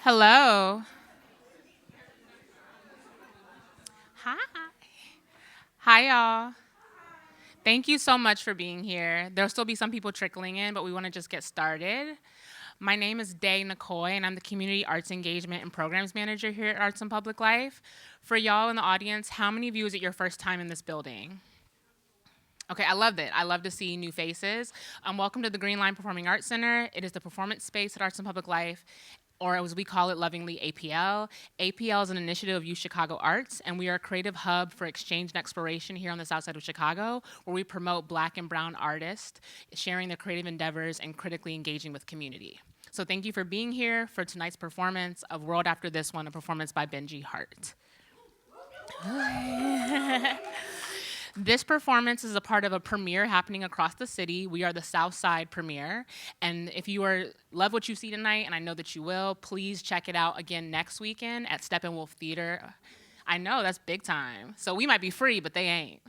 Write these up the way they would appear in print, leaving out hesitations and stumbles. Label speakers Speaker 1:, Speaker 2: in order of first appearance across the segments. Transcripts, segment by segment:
Speaker 1: Hello. Hi. Hi, y'all. Thank you so much for being here. There'll still be some people trickling in, but we want to just get started. My name is Day McCoy, and I'm the Community Arts Engagement and Programs Manager here at Arts and Public Life. For y'all in the audience, how many of you is it your first time in this building? Okay, I loved it. I love to see new faces. Welcome to the Green Line Performing Arts Center. It is the performance space at Arts and Public Life, or as we call it lovingly, APL. APL is an initiative of Youth Chicago Arts, and we are a creative hub for exchange and exploration here on the south side of Chicago, where we promote Black and brown artists, sharing their creative endeavors and critically engaging with community. So thank you for being here for tonight's performance of World After This One, a performance by Benji Hart. This performance is a part of a premiere happening across the city. We are the South Side premiere. And if you love what you see tonight, and I know that you will, please check it out again next weekend at Steppenwolf Theater. I know, that's big time. So we might be free, but they ain't.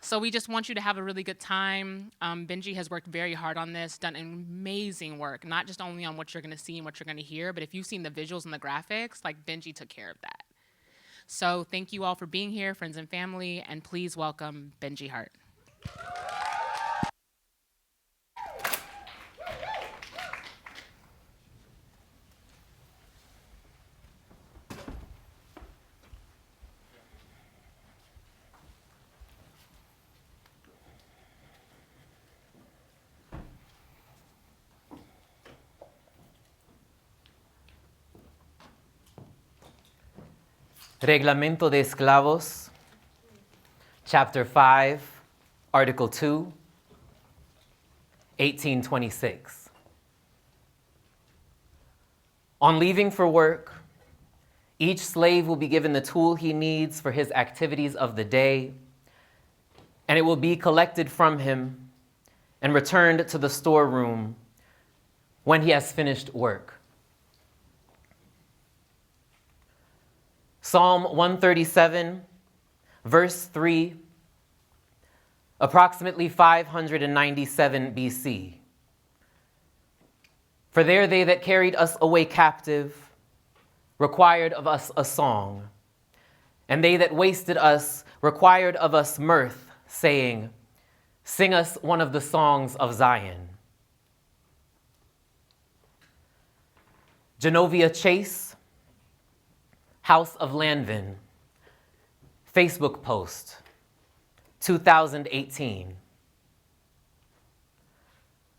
Speaker 1: So we just want you to have a really good time. Benji has worked very hard on this, done amazing work, not just only on what you're gonna see and what you're gonna hear, but if you've seen the visuals and the graphics, like Benji took care of that. So thank you all for being here, friends and family, and please welcome Benji Hart.
Speaker 2: Reglamento de Esclavos, Chapter 5, Article 2, 1826. On leaving for work, each slave will be given the tool he needs for his activities of the day, and it will be collected from him and returned to the storeroom when he has finished work. Psalm 137, verse 3, approximately 597 BC. For there they that carried us away captive required of us a song, and they that wasted us required of us mirth, saying, sing us one of the songs of Zion. Genovia Chase, House of Lanvin, Facebook post, 2018.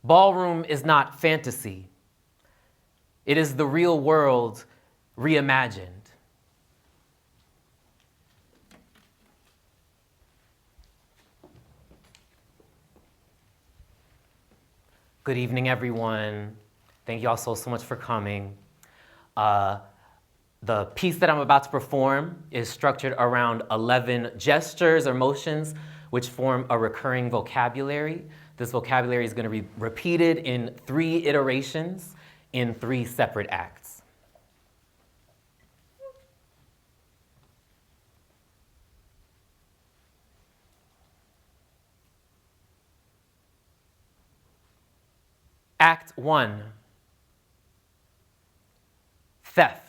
Speaker 2: Ballroom is not fantasy. It is the real world reimagined. Good evening, everyone. Thank you all so much for coming. The piece that I'm about to perform is structured around 11 gestures or motions which form a recurring vocabulary. This vocabulary is going to be repeated in 3 iterations in 3 separate acts. Act 1, theft.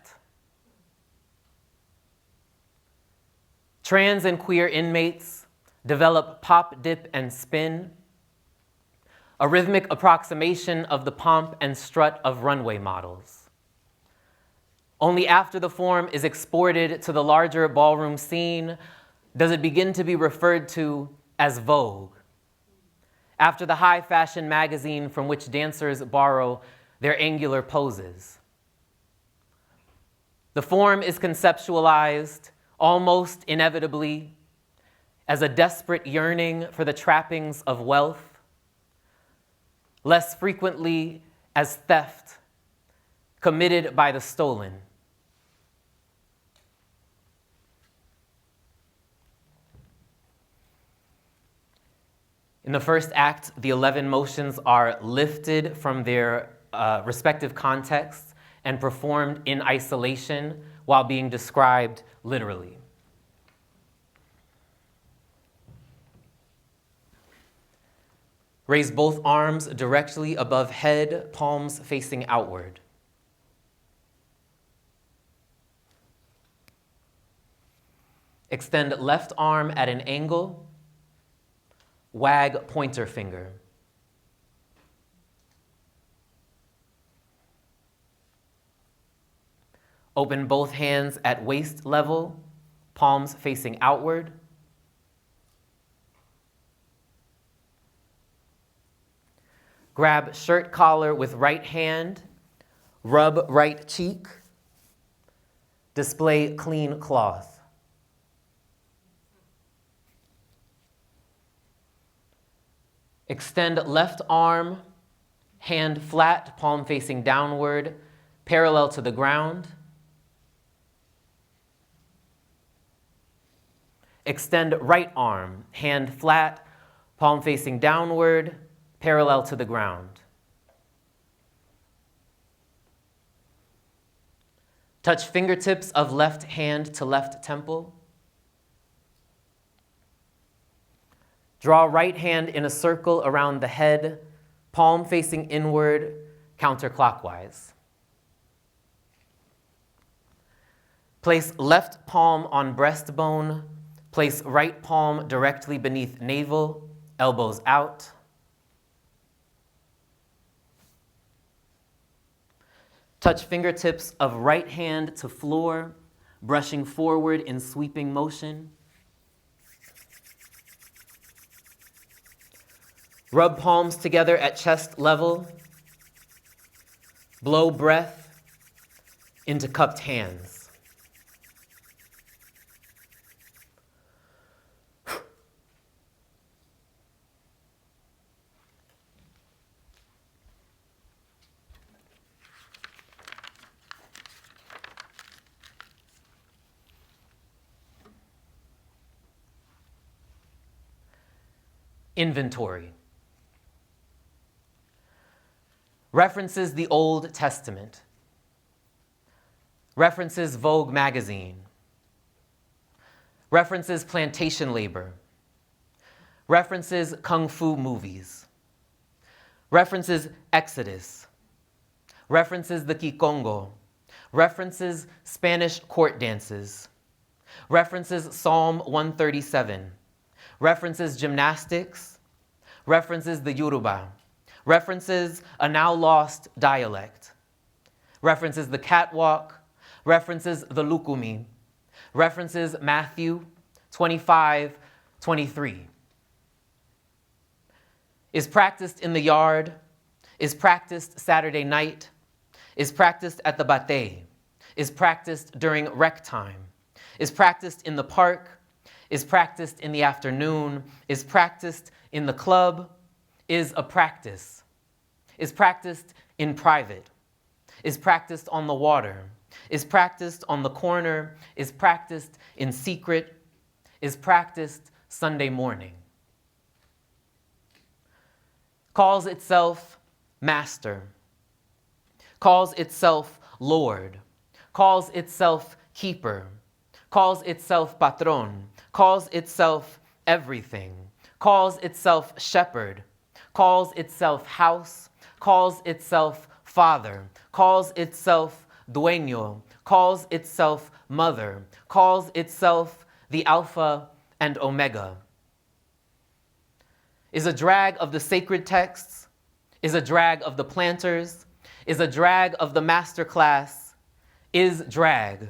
Speaker 2: Trans and queer inmates develop pop, dip, and spin, a rhythmic approximation of the pomp and strut of runway models. Only after the form is exported to the larger ballroom scene does it begin to be referred to as vogue, after the high fashion magazine from which dancers borrow their angular poses. The form is conceptualized almost inevitably as a desperate yearning for the trappings of wealth, less frequently as theft committed by the stolen. In the first act, the 11 motions are lifted from their respective contexts and performed in isolation while being described literally. Raise both arms directly above head, palms facing outward. Extend left arm at an angle. Wag pointer finger. Open both hands at waist level, palms facing outward. Grab shirt collar with right hand, rub right cheek. Display clean cloth. Extend left arm, hand flat, palm facing downward, parallel to the ground. Extend right arm, hand flat, palm facing downward, parallel to the ground. Touch fingertips of left hand to left temple. Draw right hand in a circle around the head, palm facing inward, counterclockwise. Place left palm on breastbone. Place right palm directly beneath navel, elbows out. Touch fingertips of right hand to floor, brushing forward in sweeping motion. Rub palms together at chest level. Blow breath into cupped hands. Inventory. References the Old Testament. References Vogue magazine. References plantation labor. References kung fu movies. References Exodus. References the Kikongo. References Spanish court dances. References Psalm 137. References gymnastics. References the Yoruba. References a now lost dialect. References the catwalk. References the Lukumi. References Matthew 25:23. Is practiced in the yard. Is practiced Saturday night. Is practiced at the bate. Is practiced during rec time. Is practiced in the park. Is practiced in the afternoon, is practiced in the club, is a practice, is practiced in private, is practiced on the water, is practiced on the corner, is practiced in secret, is practiced Sunday morning. Calls itself master, calls itself Lord, calls itself keeper, calls itself patron, calls itself everything, calls itself shepherd, calls itself house, calls itself father, calls itself dueño, calls itself mother, calls itself the Alpha and Omega. Is a drag of the sacred texts, is a drag of the planters, is a drag of the master class, is drag.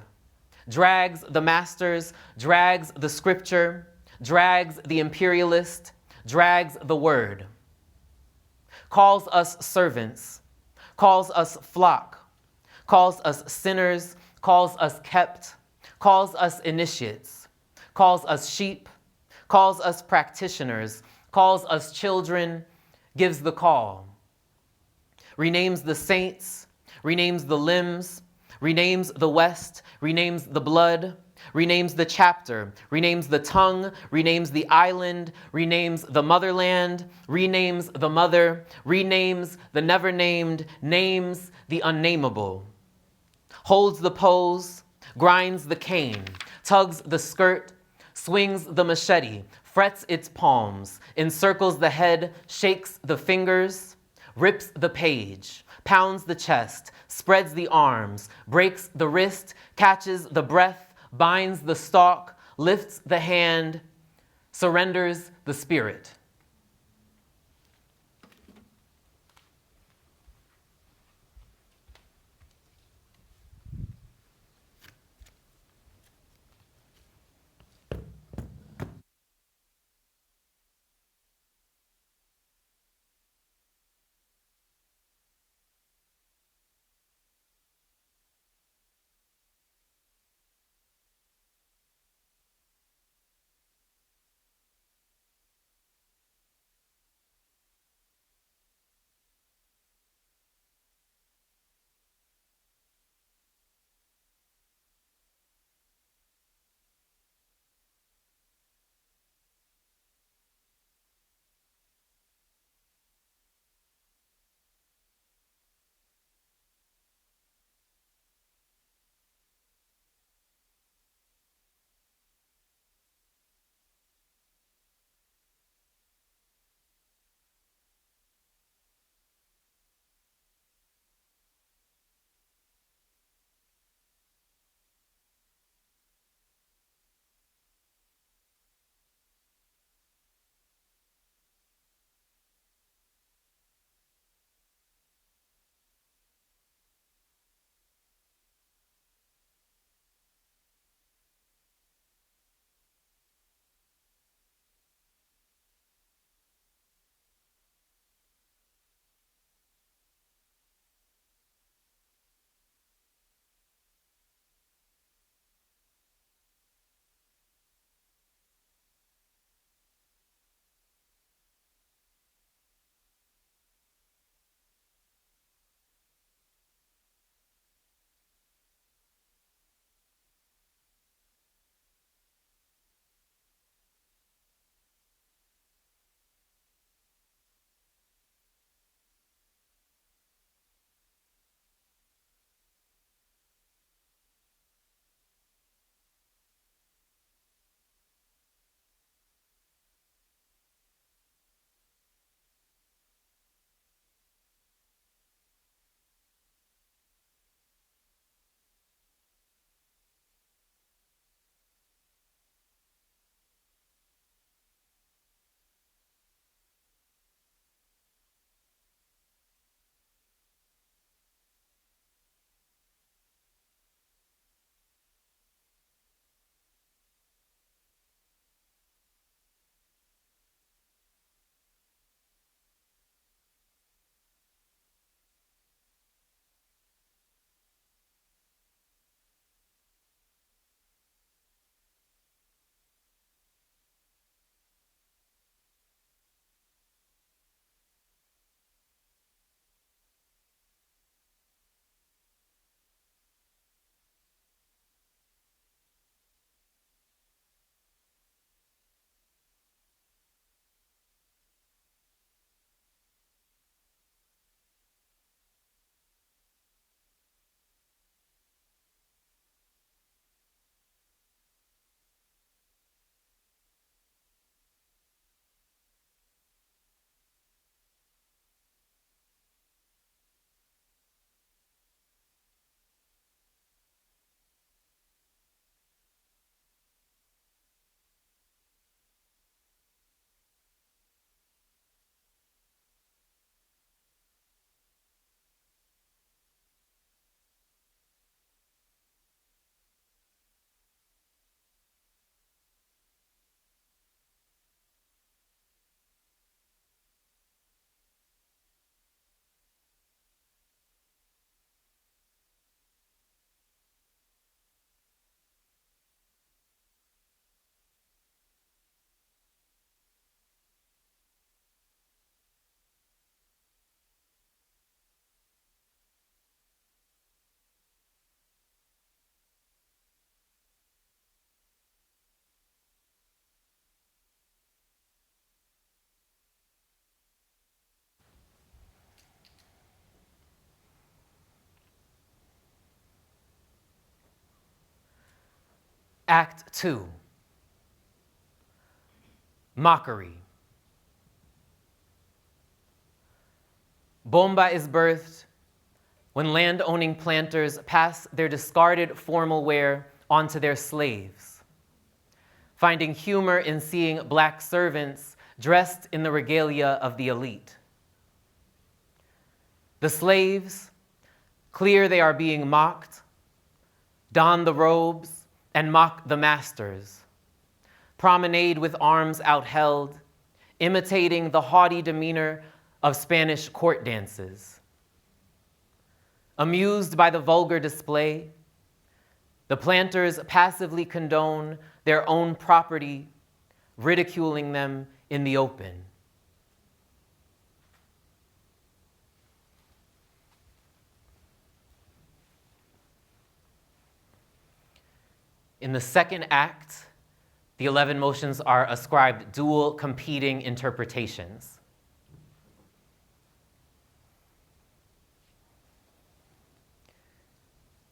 Speaker 2: Drags the masters, drags the scripture, drags the imperialist, drags the word. Calls us servants, calls us flock, calls us sinners, calls us kept, calls us initiates, calls us sheep, calls us practitioners, calls us children, gives the call. Renames the saints, renames the limbs, renames the West, renames the blood, renames the chapter, renames the tongue, renames the island, renames the motherland, renames the mother, renames the never named, names the unnameable. Holds the pose, grinds the cane, tugs the skirt, swings the machete, frets its palms, encircles the head, shakes the fingers, rips the page, pounds the chest, spreads the arms, breaks the wrist, catches the breath, binds the stalk, lifts the hand, surrenders the spirit. Act 2. Mockery. Bomba is birthed when land-owning planters pass their discarded formal wear onto their slaves. finding humor in seeing black servants dressed in the regalia of the elite. The slaves, clear they are being mocked, don the robes and mock the masters, promenade with arms outheld, imitating the haughty demeanor of Spanish court dances. Amused by the vulgar display, the planters passively condone their own property, ridiculing them in the open. In the second act, the 11 motions are ascribed dual competing interpretations.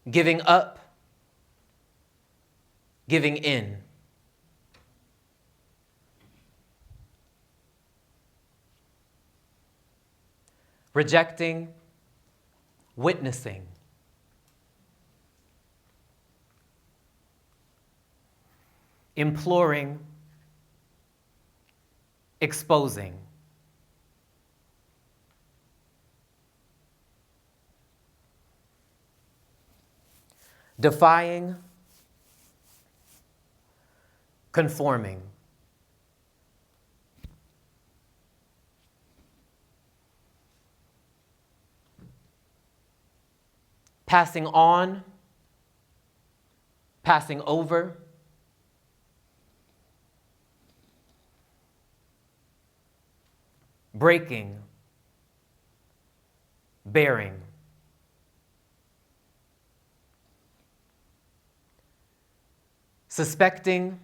Speaker 2: Giving up, giving in. Rejecting, witnessing. Imploring, exposing. Defying, conforming. Passing on, passing over. Breaking, bearing. Suspecting,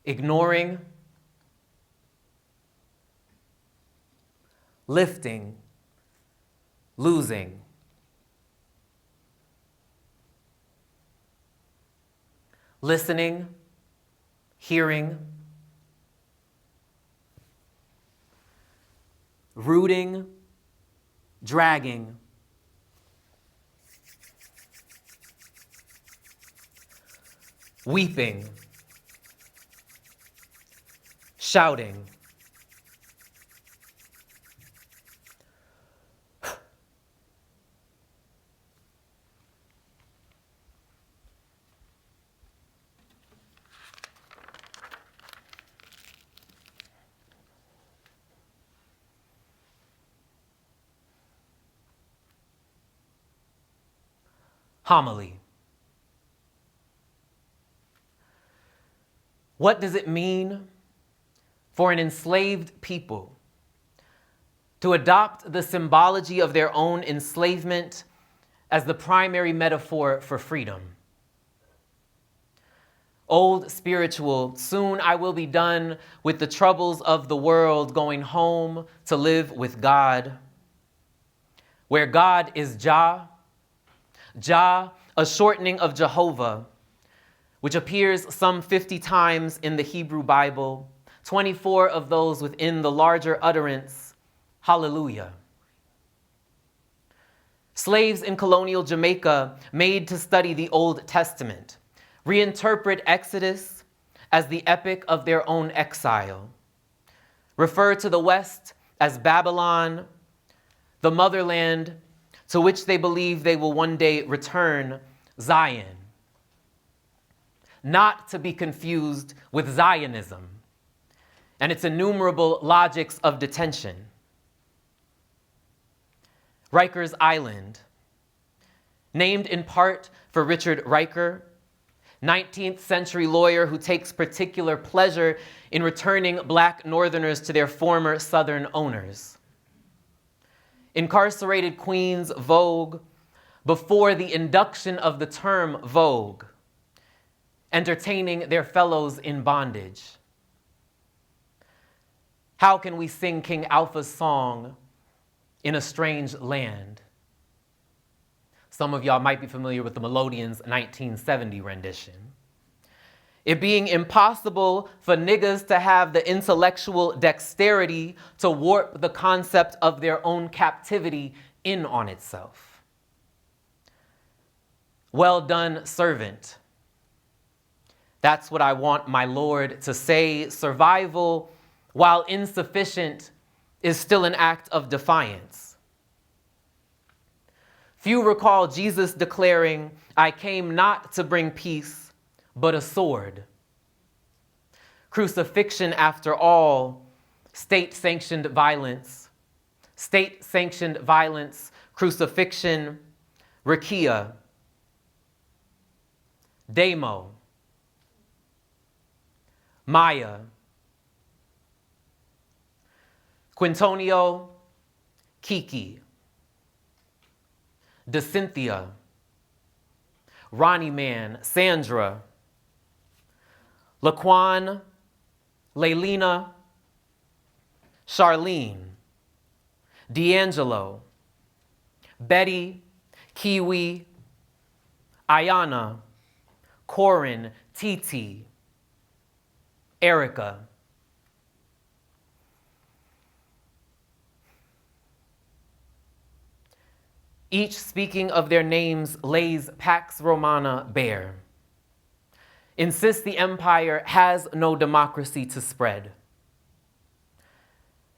Speaker 2: ignoring. Lifting, losing. Listening, hearing. Rooting, dragging. Weeping, shouting. Homily. What does it mean for an enslaved people to adopt the symbology of their own enslavement as the primary metaphor for freedom? Old spiritual, soon I will be done with the troubles of the world, going home to live with God, where God is Jah, Jah, a shortening of Jehovah, which appears some 50 times in the Hebrew Bible, 24 of those within the larger utterance, Hallelujah. Slaves in colonial Jamaica, made to study the Old Testament, reinterpret Exodus as the epic of their own exile, refer to the West as Babylon, the motherland to which they believe they will one day return, Zion. Not to be confused with Zionism and its innumerable logics of detention. Rikers Island, named in part for Richard Riker, 19th century lawyer who takes particular pleasure in returning black Northerners to their former Southern owners. Incarcerated queens vogue before the induction of the term vogue, entertaining their fellows in bondage. How can we sing King Alpha's song in a strange land? Some of y'all might be familiar with the Melodians' 1970 rendition. It being impossible for niggas to have the intellectual dexterity to warp the concept of their own captivity in on itself. Well done, servant. That's what I want my Lord to say. Survival, while insufficient, is still an act of defiance. Few recall Jesus declaring, "I came not to bring peace, but a sword." Crucifixion, after all, state-sanctioned violence. State-sanctioned violence, crucifixion, rakia, demo, Maya, Quintonio, Kiki, DeCynthia, Ronnie Man, Sandra, Laquan, Leilina, Charlene, D'Angelo, Betty, Kiwi, Ayana, Corin, Titi, Erica. Each speaking of their names lays Pax Romana bare. Insists the empire has no democracy to spread.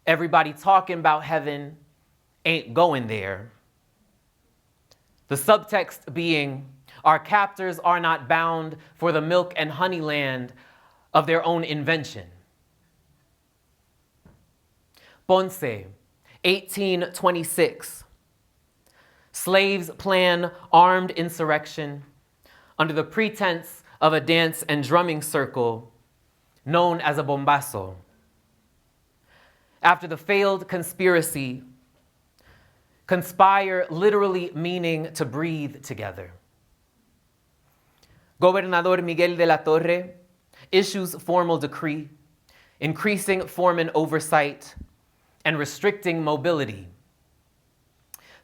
Speaker 2: Everybody talking about heaven ain't going there. The subtext being, our captors are not bound for the milk and honey land of their own invention. Ponce, 1826. Slaves plan armed insurrection under the pretense of a dance and drumming circle known as a bombazo. After the failed conspiracy, conspire literally meaning to breathe together. Gobernador Miguel de la Torre issues formal decree, increasing foreman oversight and restricting mobility.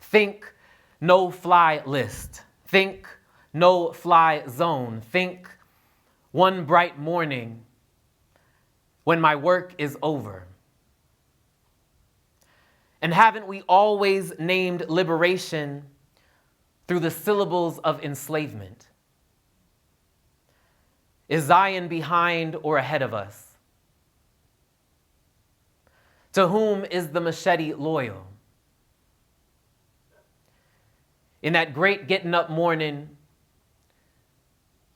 Speaker 2: Think no-fly list. Think no-fly zone. Think one bright morning when my work is over. And haven't we always named liberation through the syllables of enslavement? Is Zion behind or ahead of us? To whom is the machete loyal? In that great getting up morning,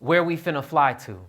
Speaker 2: where we finna fly to?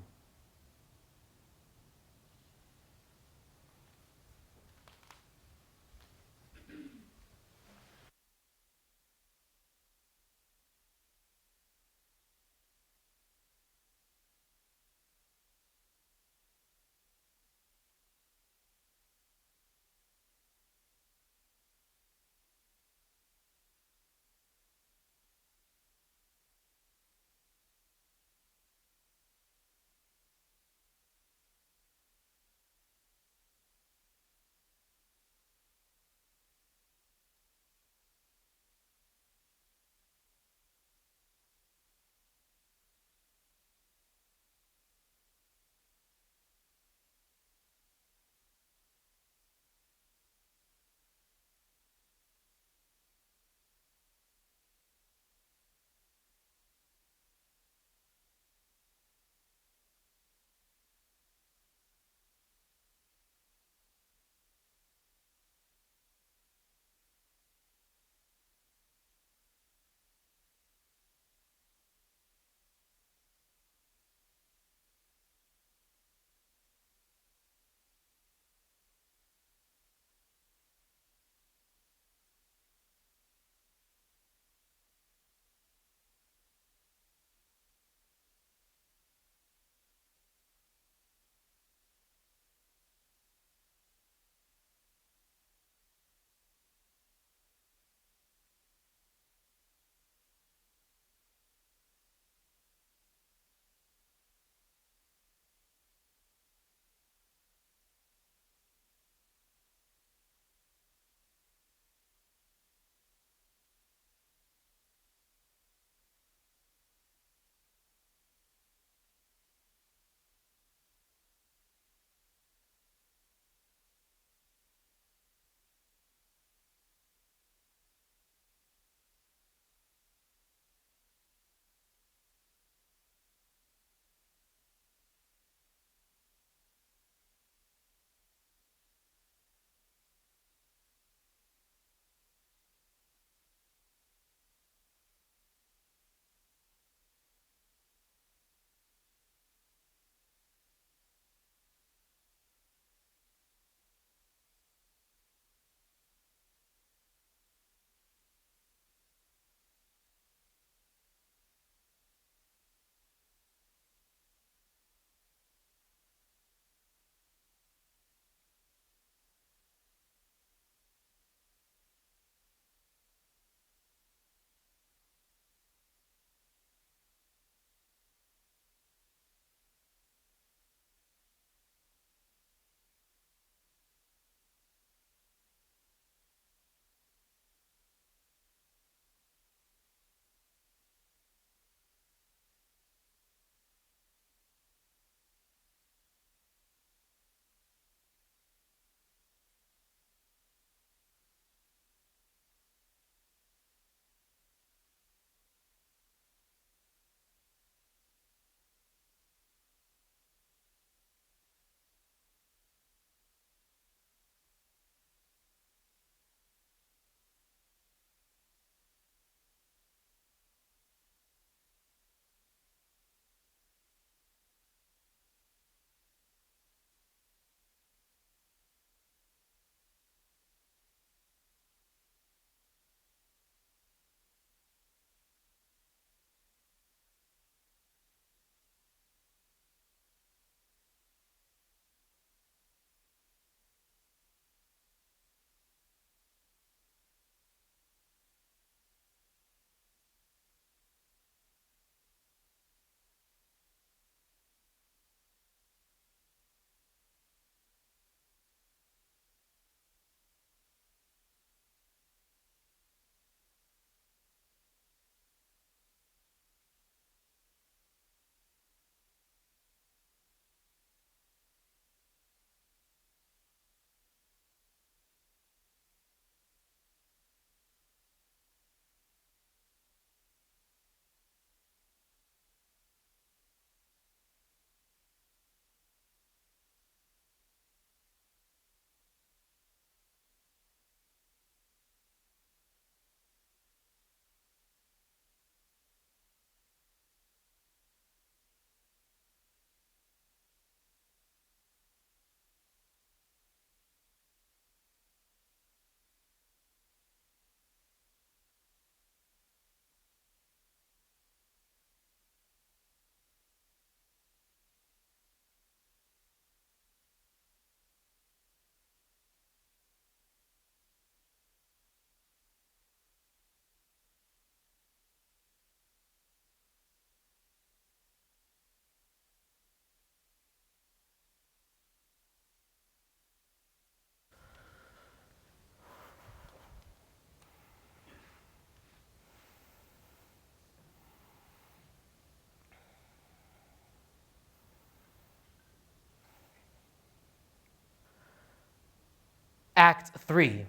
Speaker 2: Act 3,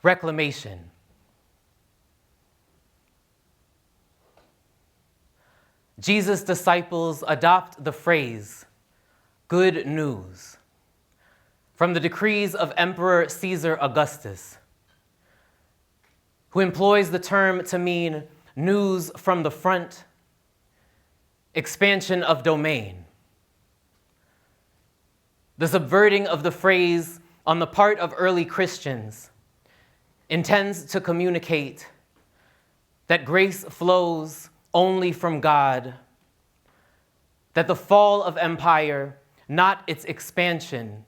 Speaker 2: reclamation. Jesus' disciples adopt the phrase, good news, from the decrees of Emperor Caesar Augustus, who employs the term to mean news from the front, expansion of domain. The subverting of the phrase on the part of early Christians intends to communicate that grace flows only from God, that the fall of empire, not its expansion,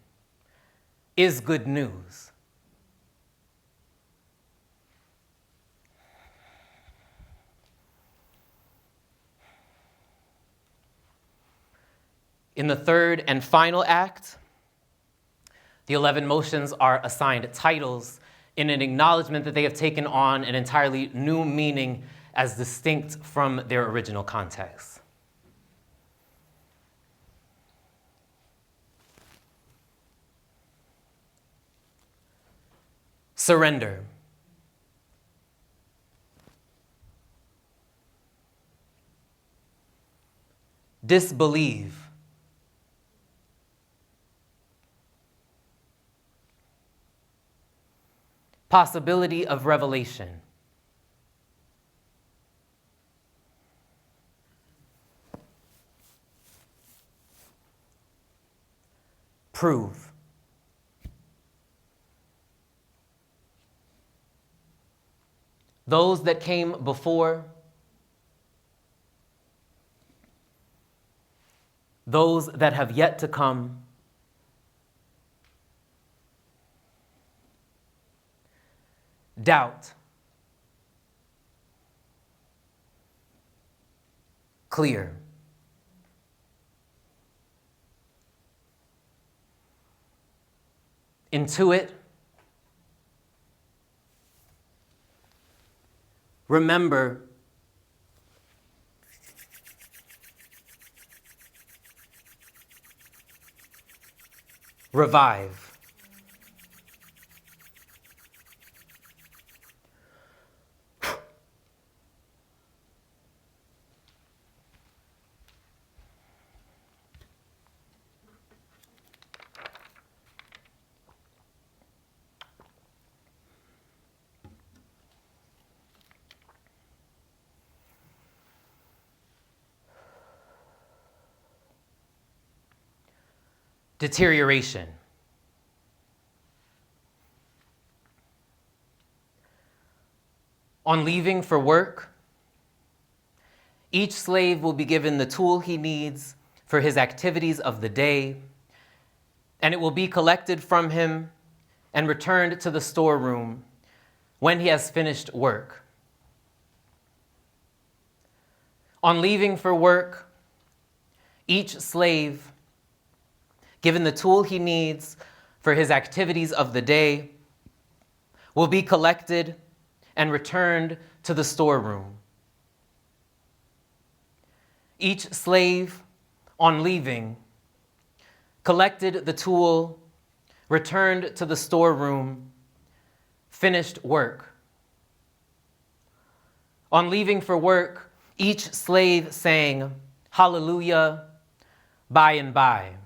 Speaker 2: is good news. In the third and final act, the 11 motions are assigned titles in an acknowledgement that they have taken on an entirely new meaning as distinct from their original context. Surrender. Disbelieve. Possibility of revelation. Prove. Those that came before, those that have yet to come, doubt, clear, intuit, remember, revive. Deterioration. On leaving for work, each slave will be given the tool he needs for his activities of the day, and it will be collected from him and returned to the storeroom when he has finished work. On leaving for work, each slave given the tool he needs for his activities of the day, will be collected and returned to the storeroom. Each slave, on leaving, collected the tool, returned to the storeroom, finished work. On leaving for work, each slave sang, "Hallelujah, by and by."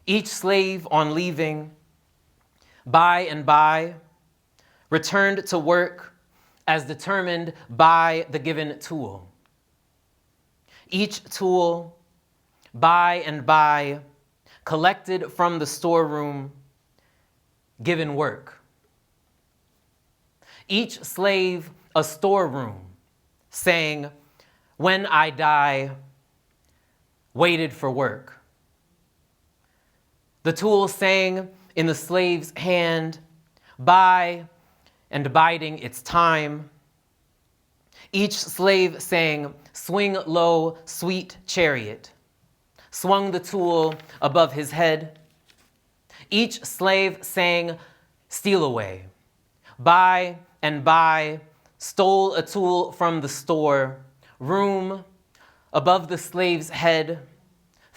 Speaker 2: Each slave on leaving, by and by, returned to work as determined by the given tool. Each tool, by and by, collected from the storeroom, given work. Each slave a storeroom, saying, "When I die," waited for work. The tool sang in the slave's hand, by and biding its time. Each slave sang, "Swing low, sweet chariot," swung the tool above his head. Each slave sang, "Steal away," by and by, stole a tool from the store room above the slave's head,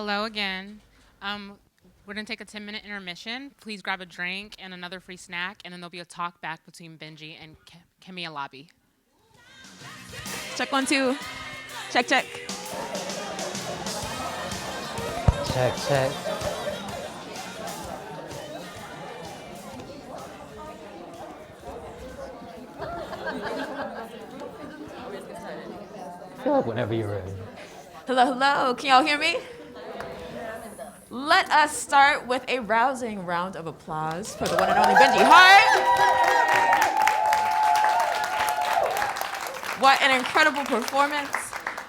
Speaker 1: Hello again. We're gonna take a 10-minute intermission. Please grab a drink and another free snack, and then there'll be a talk back between Benji and Kemi Alabi.
Speaker 3: Check 1, 2. Check, check.
Speaker 2: Check, check. I feel like whenever you're ready.
Speaker 3: Hello, hello. Can y'all hear me? Let us start with a rousing round of applause for the one and only Benji Hart. What an incredible performance.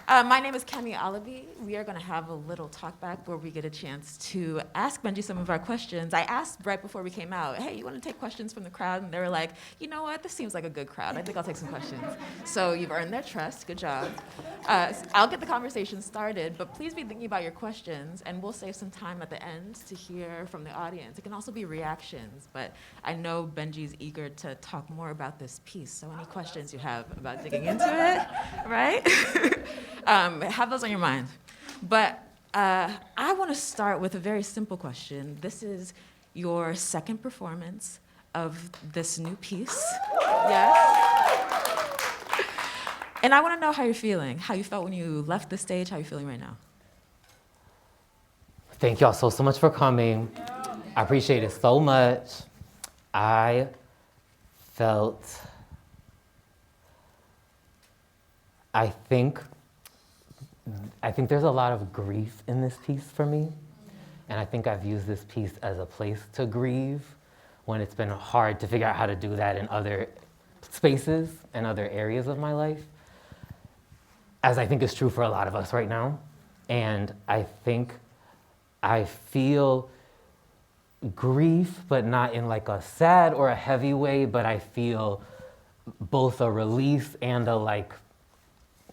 Speaker 3: My name is Kemi Alabi. We are going to have a little talk back where we get a chance to ask Benji some of our questions. I asked right before we came out, hey, you want to take questions from the crowd? And they were like, you know what? This seems like a good crowd. I think I'll take some questions. So you've earned their trust. Good job. I'll get the conversation started, but please be thinking about your questions, and we'll save some time at the end to hear from the audience. It can also be reactions, but I know Benji's eager to talk more about this piece, so any questions you have about digging into it, right? Have those on your mind. But I want to start with a very simple question. This is your second performance of this new piece. Yes? And I want to know how you're feeling, how you felt when you left the stage, how you're feeling right now.
Speaker 2: Thank y'all so much for coming. I appreciate it so much. I think there's a lot of grief in this piece for me. And I think I've used this piece as a place to grieve when it's been hard to figure out how to do that in other spaces and other areas of my life, as I think is true for a lot of us right now. And I think I feel grief, but not in like a sad or a heavy way, but I feel both a release and a like,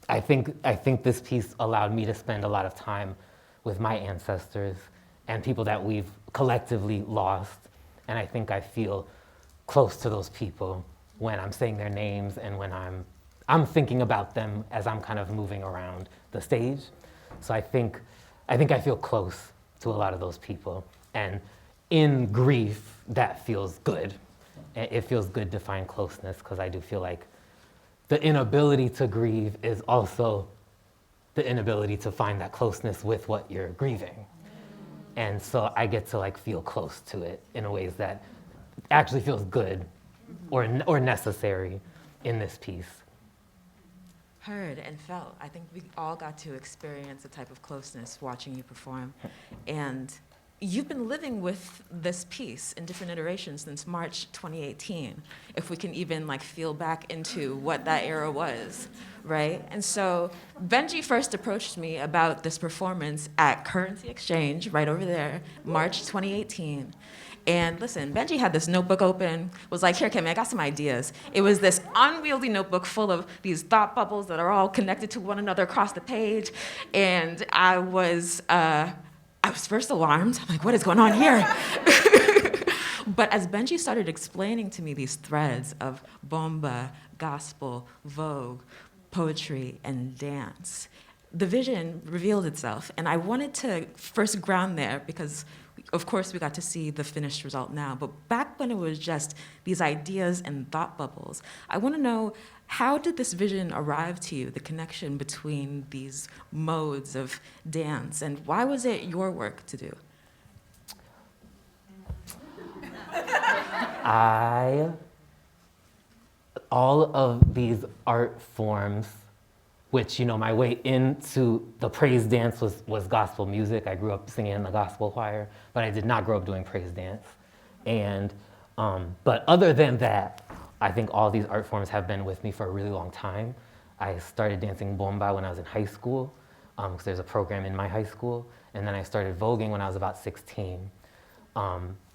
Speaker 2: I think this piece allowed me to spend a lot of time with my ancestors and people that we've collectively lost. And I think I feel close to those people when I'm saying their names and when I'm thinking about them as I'm kind of moving around the stage. So I think I feel close to a lot of those people. And in grief, that feels good. It feels good to find closeness, because I do feel like the inability to grieve is also the inability to find that closeness with what you're grieving. And so I get to like feel close to it in ways that actually feels good or necessary in this piece.
Speaker 3: Heard and felt. I think we all got to experience a type of closeness watching you perform. And you've been living with this piece in different iterations since March 2018, if we can even like feel back into what that era was, right? And so Benji first approached me about this performance at Currency Exchange, right over there, March 2018. And listen, Benji had this notebook open, was like, here, Kemi, I got some ideas. It was this unwieldy notebook full of these thought bubbles that are all connected to one another across the page. And I was first alarmed. I'm like, what is going on here? But as Benji started explaining to me these threads of bomba, gospel, vogue, poetry, and dance, the vision revealed itself. And I wanted to first ground there because, of course, we got to see the finished result now. But back when it was just these ideas and thought bubbles, I want to know, how did this vision arrive to you, the connection between these modes of dance, and why was it your work to do?
Speaker 2: All of these art forms, which, you know, my way into the praise dance was gospel music. I grew up singing in the gospel choir, but I did not grow up doing praise dance. And, but other than that, I think all these art forms have been with me for a really long time. I started dancing bomba when I was in high school, because there's a program in my high school. And then I started voguing when I was about 16.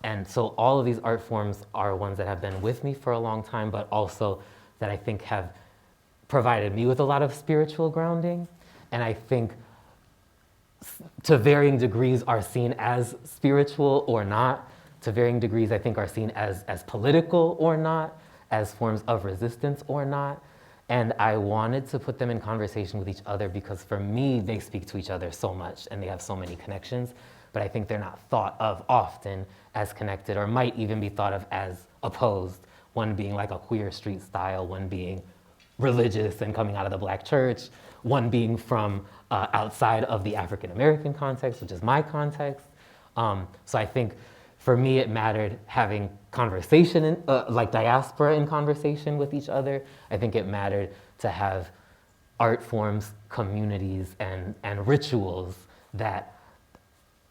Speaker 2: And so all of these art forms are ones that have been with me for a long time, but also that I think have provided me with a lot of spiritual grounding. And I think to varying degrees are seen as spiritual or not. To varying degrees, I think are seen as political or not, as forms of resistance or not. And I wanted to put them in conversation with each other because for me, they speak to each other so much and they have so many connections, but I think they're not thought of often as connected or might even be thought of as opposed. One being like a queer street style, one being religious and coming out of the Black church, one being from outside of the African American context, which is my context. So I think for me, it mattered having conversation, like diaspora in conversation with each other. I think it mattered to have art forms, communities, and rituals that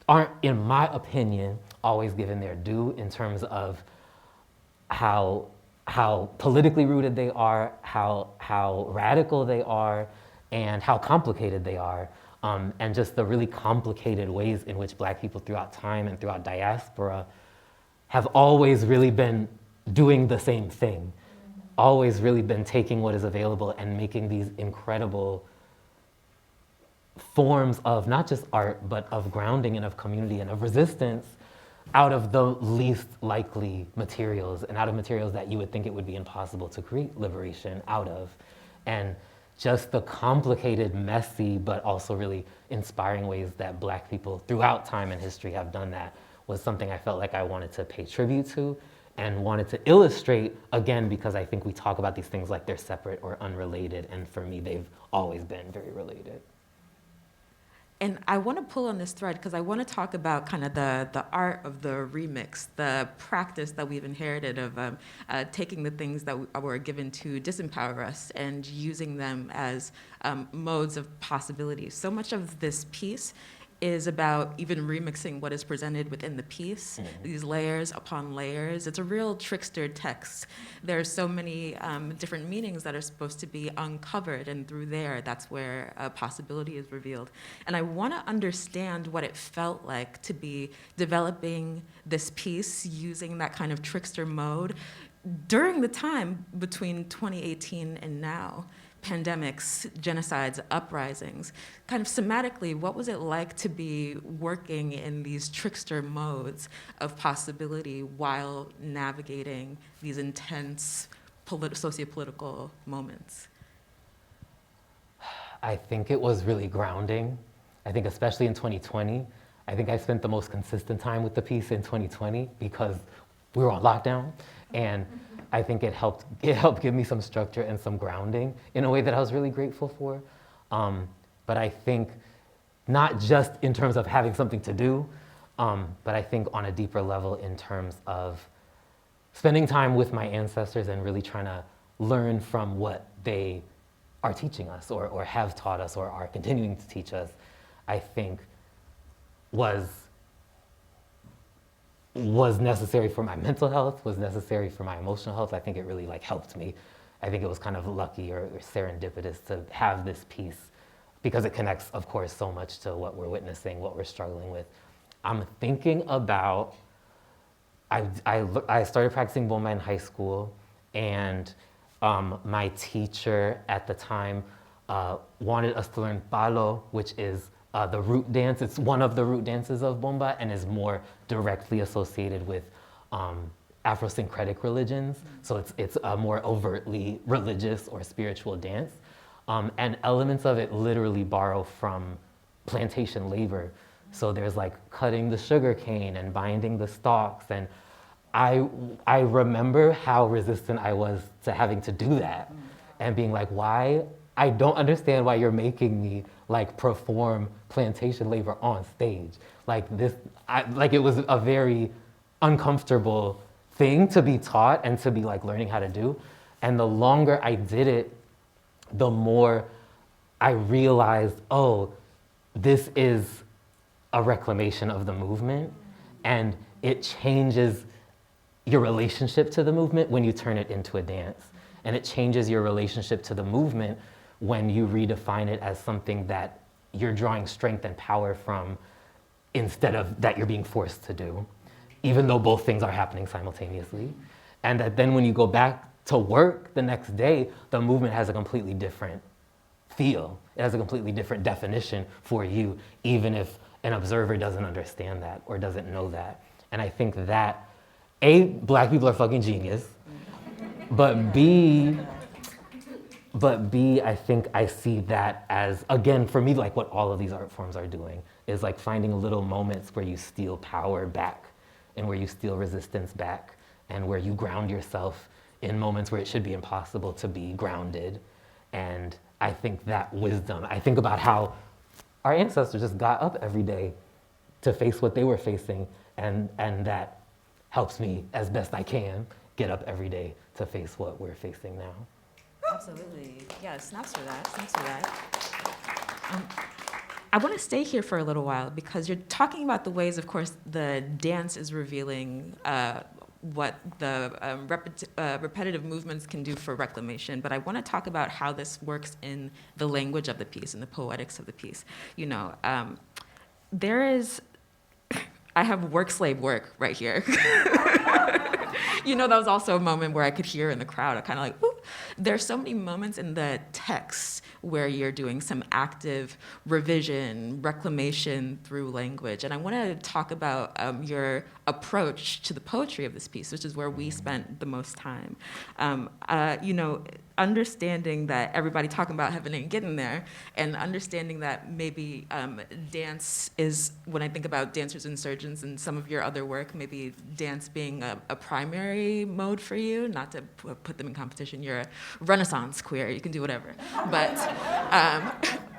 Speaker 2: aren't, in my opinion, always given their due in terms of how politically rooted they are, how radical they are, and how complicated they are. And just the really complicated ways in which Black people throughout time and throughout diaspora have always really been doing the same thing, always really been taking what is available and making these incredible forms of not just art, but of grounding and of community and of resistance out of the least likely materials and out of materials that you would think it would be impossible to create liberation out of. And just the complicated, messy, but also really inspiring ways that Black people throughout time and history have done that was something I felt like I wanted to pay tribute to and wanted to illustrate, again, because I think we talk about these things like they're separate or unrelated, and for me, they've always been very related.
Speaker 3: And I want to pull on this thread because I want to talk about kind of the art of the remix, the practice that we've inherited of taking the things that were given to disempower us and using them as modes of possibility. So much of this piece is about even remixing what is presented within the piece, these layers upon layers. It's a real trickster text. There's so many different meanings that are supposed to be uncovered, and through there, that's where a possibility is revealed. And I want to understand what it felt like to be developing this piece using that kind of trickster mode during the time between 2018 and now. Pandemics, genocides, uprisings. Kind of somatically, what was it like to be working in these trickster modes of possibility while navigating these intense sociopolitical moments?
Speaker 2: I think it was really grounding. I think especially in 2020, I think I spent the most consistent time with the piece in 2020 because we were on lockdown, and I think it helped give me some structure and some grounding in a way that I was really grateful for. But I think not just in terms of having something to do, but I think on a deeper level in terms of spending time with my ancestors and really trying to learn from what they are teaching us or have taught us or are continuing to teach us, I think was necessary for my mental health, was necessary for my emotional health. I think it really helped me. I think it was kind of lucky or serendipitous to have this piece because it connects, of course, so much to what we're witnessing, what we're struggling with. I'm thinking about, I started practicing bomba in high school, and my teacher at the time wanted us to learn palo, which is the root dance. It's one of the root dances of bomba and is more directly associated with Afro-syncretic religions. So it's a more overtly religious or spiritual dance. And elements of it literally borrow from plantation labor. So there's cutting the sugar cane and binding the stalks. And I remember how resistant I was to having to do that and being like, why? I don't understand why you're making me perform plantation labor on stage. It was a very uncomfortable thing to be taught and to be learning how to do. And the longer I did it, the more I realized, oh, this is a reclamation of the movement, and it changes your relationship to the movement when you turn it into a dance. And it changes your relationship to the movement when you redefine it as something that you're drawing strength and power from instead of that you're being forced to do, even though both things are happening simultaneously. And that then when you go back to work the next day, the movement has a completely different feel. It has a completely different definition for you, even if an observer doesn't understand that or doesn't know that. And I think that, A, Black people are fucking genius, but B, But B, I think I see that as, again, for me, like what all of these art forms are doing is like finding little moments where you steal power back and where you steal resistance back and where you ground yourself in moments where it should be impossible to be grounded. And I think that wisdom, I think about how our ancestors just got up every day to face what they were facing, and that helps me as best I can get up every day to face what we're facing now.
Speaker 3: Absolutely. Yeah, snaps for that. Snaps for that. I want to stay here for a little while because you're talking about the ways, of course, the dance is revealing what the repetitive movements can do for reclamation. But I want to talk about how this works in the language of the piece and the poetics of the piece. You know, there is, I have work slave work right here. You know, that was also a moment where I could hear in the crowd, I kind of like, ooh. There's so many moments in the text where you're doing some active revision, reclamation through language. And I want to talk about your approach to the poetry of this piece, which is where we spent the most time. You know, understanding that everybody talking about heaven ain't getting there, and understanding that maybe dance is, when I think about dancers insurgents and some of your other work, maybe dance being a primary mode for you, not to put them in competition. You're a Renaissance queer, you can do whatever. But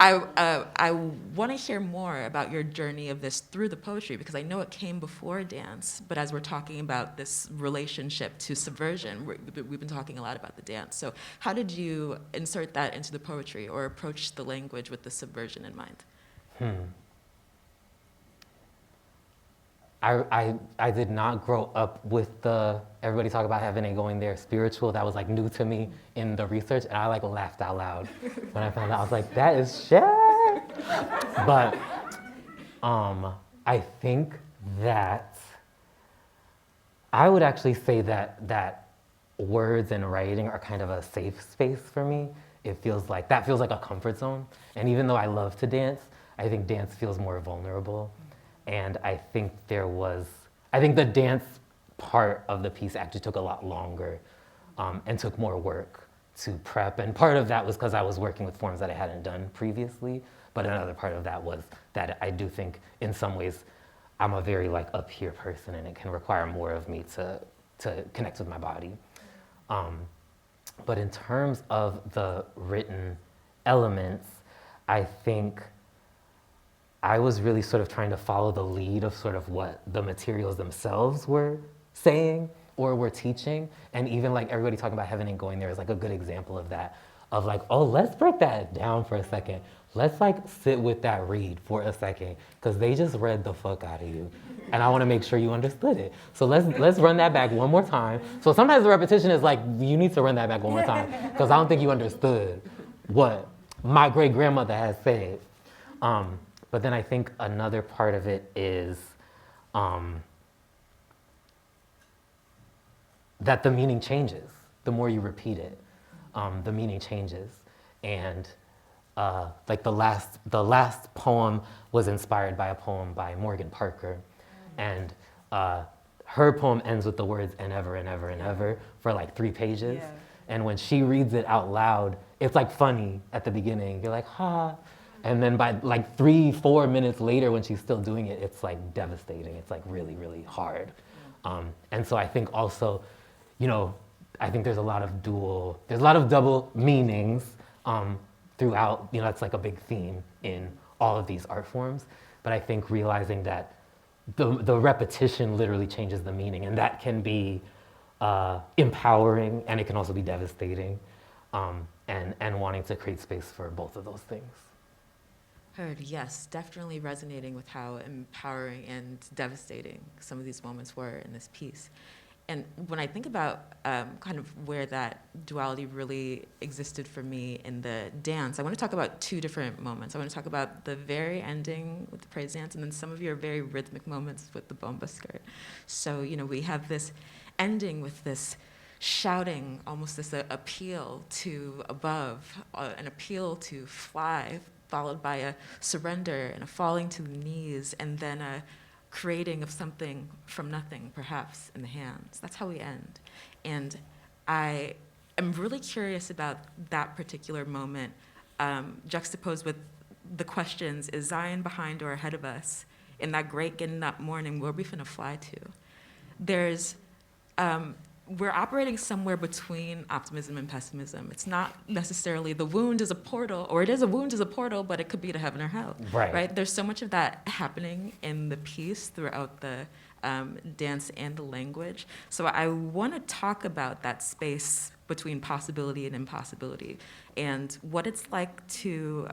Speaker 3: I want to hear more about your journey of this through the poetry, because I know it came before dance, but as we're talking about this relationship to subversion, we've been talking a lot about the dance. So how did you insert that into the poetry or approach the language with the subversion in mind?
Speaker 2: I did not grow up with the everybody talk about heaven ain't going there spiritual. That was like new to me in the research, and I like laughed out loud when I found out. I was like, that is shit. But I think that I would actually say that words and writing are kind of a safe space for me. It feels like, that feels like a comfort zone. And even though I love to dance, I think dance feels more vulnerable. And I think the dance part of the piece actually took a lot longer and took more work to prep. And part of that was because I was working with forms that I hadn't done previously. But another part of that was that I do think in some ways I'm a very like up here person, and it can require more of me to connect with my body. But in terms of the written elements, I think I was really sort of trying to follow the lead of sort of what the materials themselves were saying or were teaching. And even like everybody talking about heaven ain't going there is like a good example of that. Of like, oh, let's break that down for a second. Let's like sit with that read for a second, because they just read the fuck out of you. And I want to make sure you understood it. So let's run that back one more time. So sometimes the repetition is like, you need to run that back one more time, because I don't think you understood what my great grandmother has said. But then I think another part of it is that the meaning changes the more you repeat it. The meaning changes, and like the last poem was inspired by a poem by Morgan Parker, and her poem ends with the words "and ever and ever and ever" for like 3 pages, and when she reads it out loud, it's like funny at the beginning. You're like, ha. And then by like 3-4 minutes later, when she's still doing it, it's like devastating. It's like really, really hard. And so I think also, you know, I think there's a lot of double meanings throughout. You know, that's like a big theme in all of these art forms. But I think realizing that the repetition literally changes the meaning, and that can be empowering, and it can also be devastating, and wanting to create space for both of those things.
Speaker 3: Heard, yes, definitely resonating with how empowering and devastating some of these moments were in this piece. And when I think about kind of where that duality really existed for me in the dance, I want to talk about 2 different moments. I want to talk about the very ending with the praise dance, and then some of your very rhythmic moments with the bomba skirt. So, you know, we have this ending with this shouting, almost this appeal to above, an appeal to fly, followed by a surrender and a falling to the knees, and then a creating of something from nothing, perhaps, in the hands. That's how we end. And I I'm really curious about that particular moment, juxtaposed with the questions, is Zion behind or ahead of us? In that great getting up morning, where are we finna fly to? There's, we're operating somewhere between optimism and pessimism. It's not necessarily the wound is a portal, or it is a wound is a portal, but it could be to heaven or hell. Right? There's so much of that happening in the piece throughout the dance and the language. So I want to talk about that space between possibility and impossibility, and what it's like to,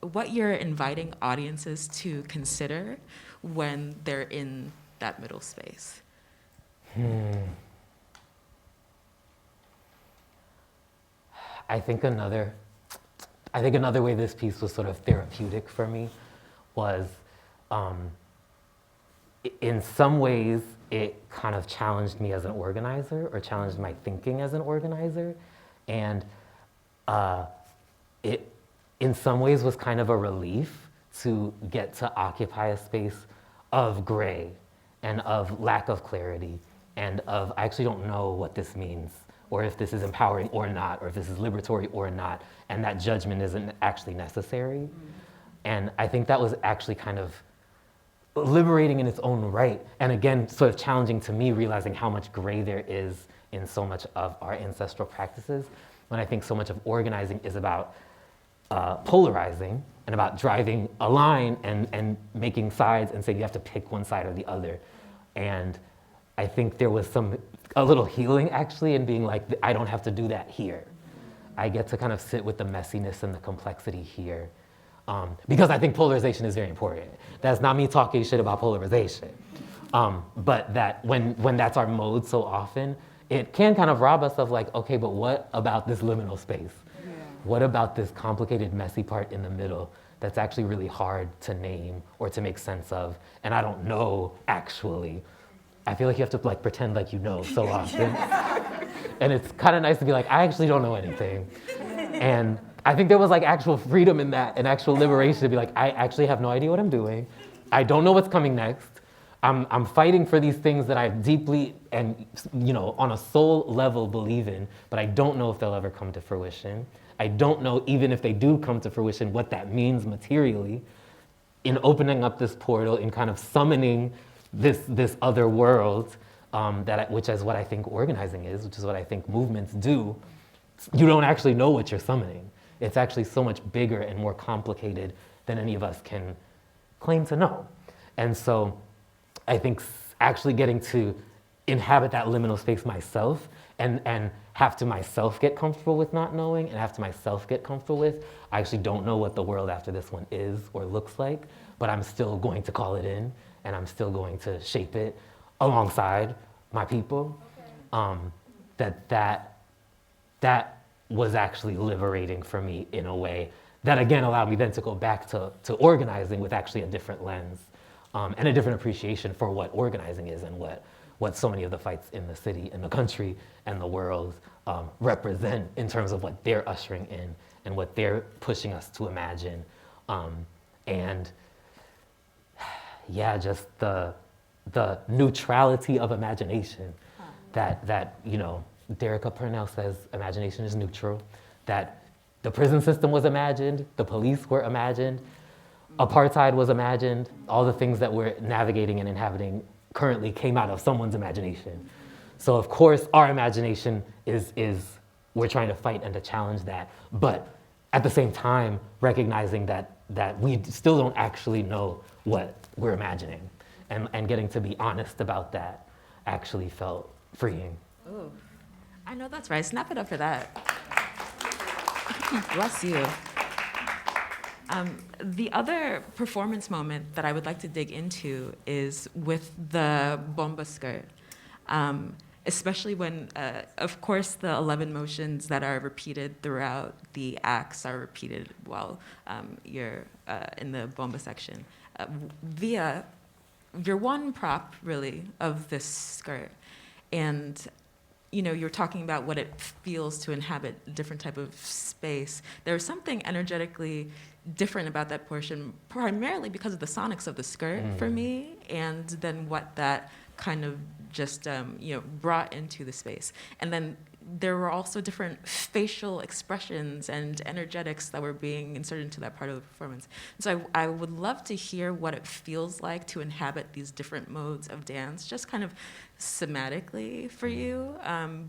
Speaker 3: what you're inviting audiences to consider when they're in that middle space.
Speaker 2: I think another way this piece was sort of therapeutic for me was, in some ways, it kind of challenged me as an organizer, or challenged my thinking as an organizer, and it, in some ways, was kind of a relief to get to occupy a space of gray and of lack of clarity and of, I actually don't know what this means, or if this is empowering or not, or if this is liberatory or not, and that judgment isn't actually necessary. And I think that was actually kind of liberating in its own right, and again, sort of challenging to me, realizing how much gray there is in so much of our ancestral practices, when I think so much of organizing is about polarizing and about driving a line and making sides and saying you have to pick one side or the other. And I think there was a little healing actually in being like, I don't have to do that here. I get to kind of sit with the messiness and the complexity here. Because I think polarization is very important. That's not me talking shit about polarization. But that when that's our mode so often, it can kind of rob us of like, okay, but what about this liminal space? Yeah. What about this complicated, messy part in the middle that's actually really hard to name or to make sense of? And I don't know, actually. I feel like you have to like pretend like you know so often. And it's kind of nice to be like, I actually don't know anything. And I think there was like actual freedom in that and actual liberation to be like, I actually have no idea what I'm doing. I don't know what's coming next. I'm fighting for these things that I deeply and, on a soul level believe in, but I don't know if they'll ever come to fruition. I don't know, even if they do come to fruition, what that means materially in opening up this portal, in kind of summoning this other world, which is what I think organizing is, which is what I think movements do. You don't actually know what you're summoning. It's actually so much bigger and more complicated than any of us can claim to know. And so I think actually getting to inhabit that liminal space myself and have to myself get comfortable with not knowing and have to myself get comfortable with, I actually don't know what the world after this one is or looks like, but I'm still going to call it in and I'm still going to shape it alongside my people. Okay. That was actually liberating for me in a way that again allowed me then to go back to organizing with actually a different lens and a different appreciation for what organizing is and what so many of the fights in the city and the country and the world represent in terms of what they're ushering in and what they're pushing us to imagine. And yeah, just the neutrality of imagination that Derica Purnell says imagination is neutral, that the prison system was imagined, the police were imagined, apartheid was imagined, all the things that we're navigating and inhabiting currently came out of someone's imagination. So of course our imagination is we're trying to fight and to challenge that, but at the same time recognizing that we still don't actually know what we're imagining, and getting to be honest about that actually felt freeing.
Speaker 3: Ooh. I know that's right. Snap it up for that. Bless you. The other performance moment that I would like to dig into is with the bomba skirt, especially when, of course, the 11 motions that are repeated throughout the acts are repeated while you're in the bomba section. Via your one prop, really, of this skirt. And you're talking about what it feels to inhabit a different type of space. There's something energetically different about that portion, primarily because of the sonics of the skirt for me, and then what that kind of just brought into the space. And then there were also different facial expressions and energetics that were being inserted into that part of the performance. So I would love to hear what it feels like to inhabit these different modes of dance, just kind of somatically for you,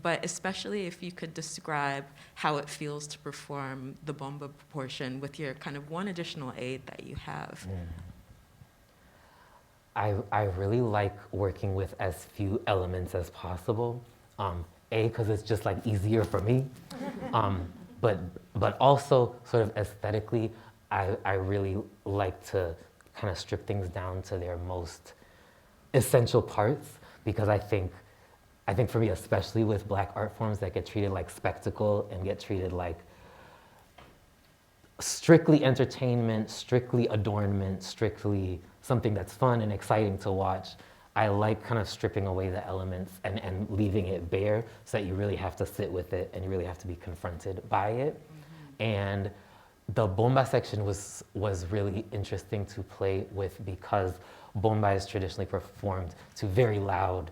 Speaker 3: but especially if you could describe how it feels to perform the bomba portion with your kind of one additional aid that you have.
Speaker 2: I really like working with as few elements as possible. Because it's just like easier for me, but also sort of aesthetically, I really like to kind of strip things down to their most essential parts, because I think for me, especially with Black art forms that get treated like spectacle and get treated like strictly entertainment, strictly adornment, strictly something that's fun and exciting to watch, I like kind of stripping away the elements and leaving it bare, so that you really have to sit with it and you really have to be confronted by it. And the bomba section was really interesting to play with, because bomba is traditionally performed to very loud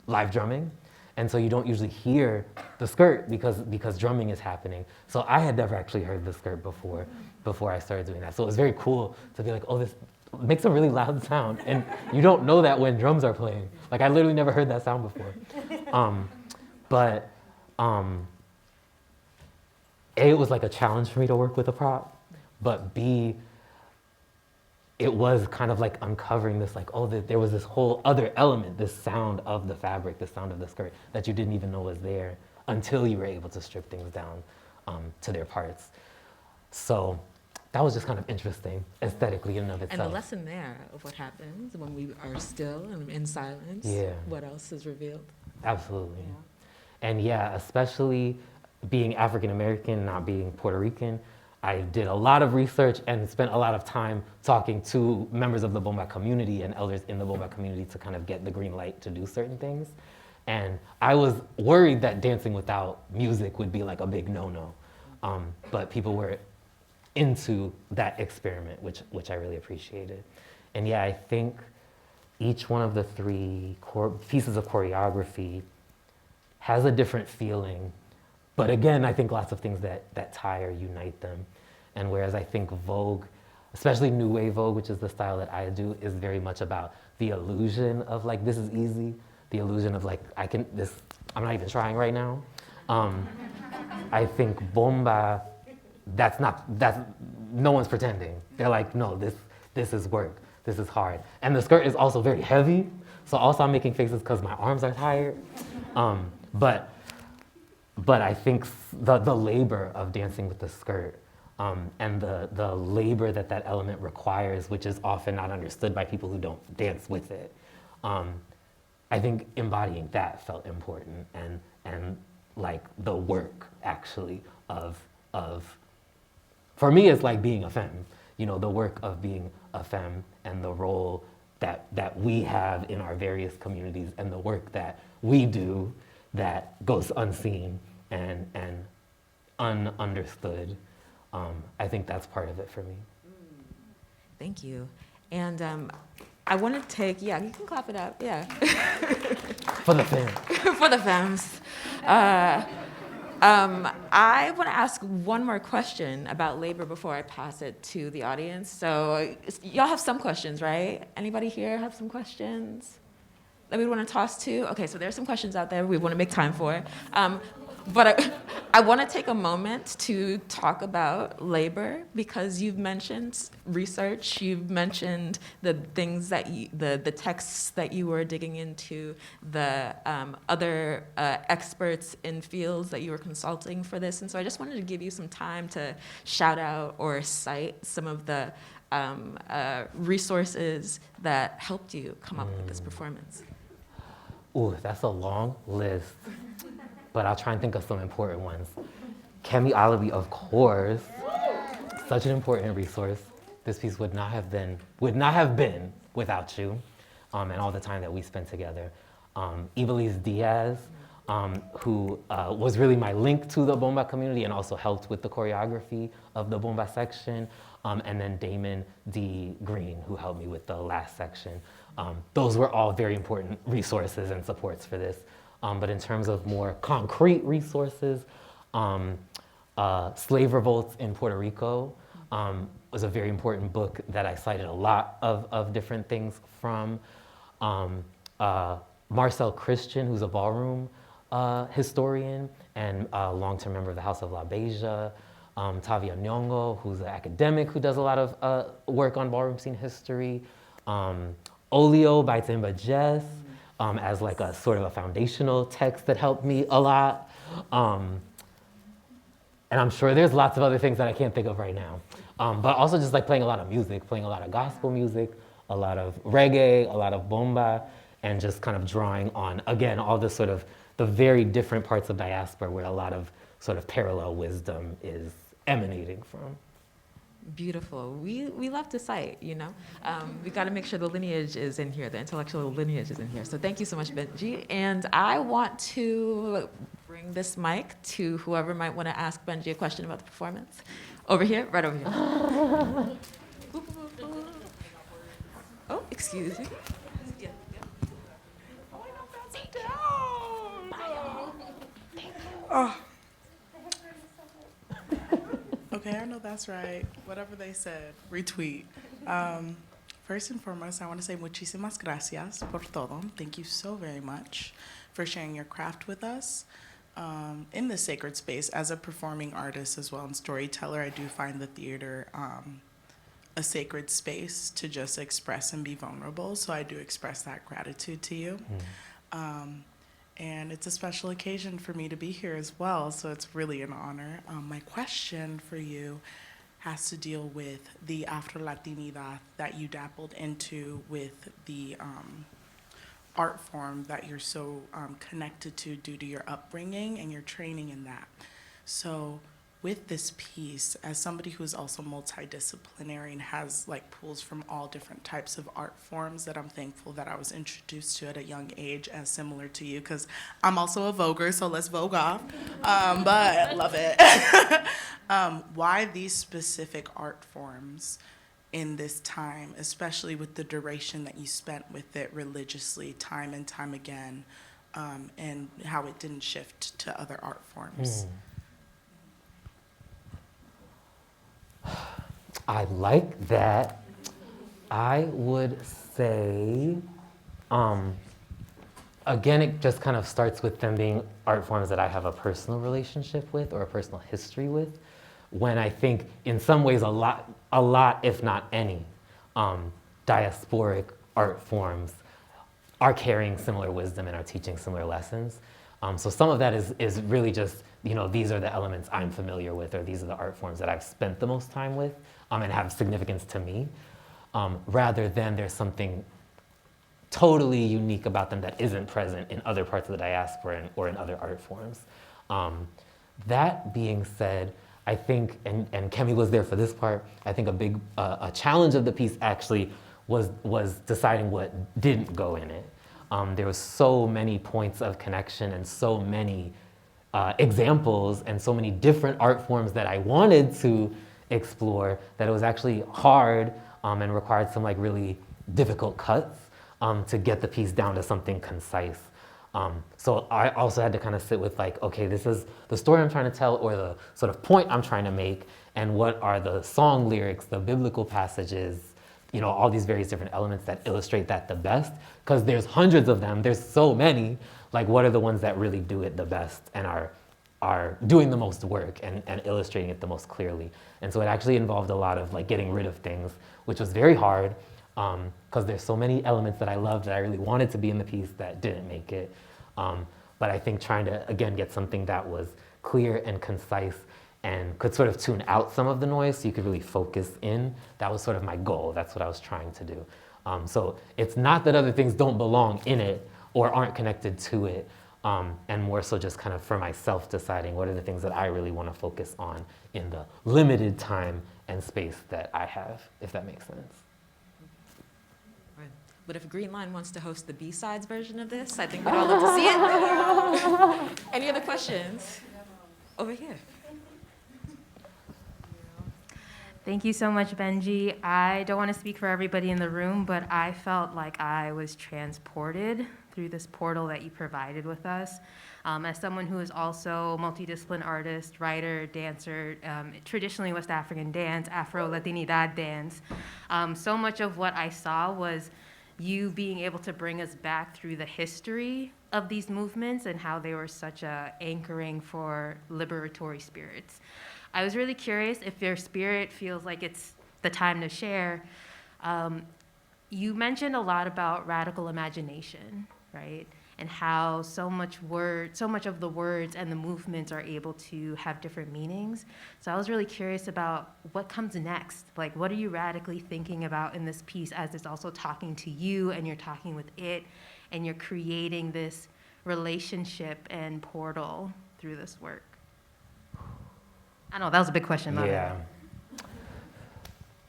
Speaker 2: live drumming. And so you don't usually hear the skirt because drumming is happening. So I had never actually heard the skirt before I started doing that. So it was very cool to be like, oh, this makes a really loud sound, and you don't know that when drums are playing. Like, I literally never heard that sound before. But A, it was like a challenge for me to work with a prop, but B, it was kind of like uncovering this, like, oh, there was this whole other element, this sound of the fabric, the sound of the skirt, that you didn't even know was there until you were able to strip things down to their parts. So that was just kind of interesting aesthetically in and of itself.
Speaker 3: And the lesson there of what happens when we are still and in silence, what else is revealed?
Speaker 2: Absolutely.
Speaker 3: Yeah.
Speaker 2: And yeah, especially being African American, not being Puerto Rican, I did a lot of research and spent a lot of time talking to members of the bomba community and elders in the bomba community to kind of get the green light to do certain things. And I was worried that dancing without music would be like a big no-no. But people were into that experiment, which I really appreciated. And yeah, I think each one of the three pieces of choreography has a different feeling. But again, I think lots of things that tie or unite them. And whereas I think Vogue, especially New Wave Vogue, which is the style that I do, is very much about the illusion of like, this is easy, the illusion of like, I'm not even trying right now. I think bomba, that's no one's pretending. They're like, no, this is work, this is hard. And the skirt is also very heavy, so also I'm making faces because my arms are tired. But I think the labor of dancing with the skirt and the labor that element requires, which is often not understood by people who don't dance with it, I think embodying that felt important, and like the work actually of for me, it's like being a femme, the work of being a femme and the role that we have in our various communities and the work that we do that goes unseen and ununderstood. I think that's part of it for me.
Speaker 3: Thank you. And I want to take, you can clap it up,
Speaker 2: For the femme.
Speaker 3: For the femmes. I want to ask one more question about labor before I pass it to the audience. So y'all have some questions, right? Anybody here have some questions that we want to toss to? Okay, so there's some questions out there we want to make time for. But I want to take a moment to talk about labor, because you've mentioned research, you've mentioned the things that the texts that you were digging into, the other experts in fields that you were consulting for this. And so I just wanted to give you some time to shout out or cite some of the resources that helped you come up with this performance.
Speaker 2: Ooh, that's a long list. But I'll try and think of some important ones. Kemi Alabi, of course, such an important resource. This piece would not have been without you, and all the time that we spent together. Ivelisse Diaz, who was really my link to the bomba community and also helped with the choreography of the bomba section, and then Damon D. Green, who helped me with the last section. Those were all very important resources and supports for this. But in terms of more concrete resources, Slave Revolts in Puerto Rico was a very important book that I cited a lot of different things from. Marcel Christian, who's a ballroom historian and a long-term member of the House of La Beja. Tavia Nyong'o, who's an academic who does a lot of work on ballroom scene history. Olio by Timba Jess as like a sort of a foundational text that helped me a lot. And I'm sure there's lots of other things that I can't think of right now. But also just like playing a lot of music, playing a lot of gospel music, a lot of reggae, a lot of bomba, and just kind of drawing on, again, all the sort of the very different parts of diaspora where a lot of sort of parallel wisdom is emanating from.
Speaker 3: Beautiful. We love to cite, you know. We got to make sure the lineage is in here, the intellectual lineage is in here. So thank you so much, Benji. And I want to bring this mic to whoever might want to ask Benji a question about the performance. Over here, right over here. Oh, excuse me. Yeah, yeah.
Speaker 4: Oh. Okay, I know that's right. Whatever they said, retweet. First and foremost, I want to say muchísimas gracias por todo. Thank you so very much for sharing your craft with us. In this sacred space, as a performing artist as well and storyteller, I do find the theater a sacred space to just express and be vulnerable. So I do express that gratitude to you. And it's a special occasion for me to be here as well, so it's really an honor. My question for you has to deal with the Afro-Latinidad that you dabbled into with the art form that you're so connected to due to your upbringing and your training in that. So with this piece, as somebody who's also multidisciplinary and has like pools from all different types of art forms that I'm thankful that I was introduced to at a young age, as similar to you, because I'm also a voguer, so let's vogue off, but love it. Why these specific art forms in this time, especially with the duration that you spent with it religiously time and time again, and how it didn't shift to other art forms?
Speaker 2: I like that. I would say, again, it just kind of starts with them being art forms that I have a personal relationship with or a personal history with, when I think in some ways a lot, if not any, diasporic art forms are carrying similar wisdom and are teaching similar lessons. So some of that is really just, you know, these are the elements I'm familiar with, or these are the art forms that I've spent the most time with and have significance to me, rather than there's something totally unique about them that isn't present in other parts of the diaspora or in other art forms. That being said, I think, and Kemi was there for this part, I think a big a challenge of the piece actually was deciding what didn't go in it. There was so many points of connection and so many examples and so many different art forms that I wanted to explore that it was actually hard and required some like really difficult cuts to get the piece down to something concise. So I also had to kind of sit with like, okay, this is the story I'm trying to tell or the sort of point I'm trying to make, and what are the song lyrics, the biblical passages, you know, all these various different elements that illustrate that the best, because there's hundreds of them, there's so many, like what are the ones that really do it the best and are doing the most work and illustrating it the most clearly. And so it actually involved a lot of like getting rid of things, which was very hard, because there's so many elements that I loved that I really wanted to be in the piece that didn't make it. But I think trying to, again, get something that was clear and concise and could sort of tune out some of the noise so you could really focus in, that was sort of my goal. That's what I was trying to do. So it's not that other things don't belong in it or aren't connected to it, and more so just kind of for myself deciding what are the things that I really want to focus on in the limited time and space that I have, if that makes sense.
Speaker 3: Right. But if Green Line wants to host the B-sides version of this, I think we'd all love to see it. Any other questions? Over here.
Speaker 5: Thank you so much, Benji. I don't want to speak for everybody in the room, but I felt like I was transported through this portal that you provided with us. As someone who is also a multidisciplinary artist, writer, dancer, traditionally West African dance, Afro-Latinidad dance, so much of what I saw was you being able to bring us back through the history of these movements and how they were such a anchoring for liberatory spirits. I was really curious if your spirit feels like it's the time to share. You mentioned a lot about radical imagination, right? And how so much of the words and the movements are able to have different meanings. So I was really curious about what comes next. Like, what are you radically thinking about in this piece as it's also talking to you and you're talking with it and you're creating this relationship and portal through this work? I know that was a big question.
Speaker 2: Yeah.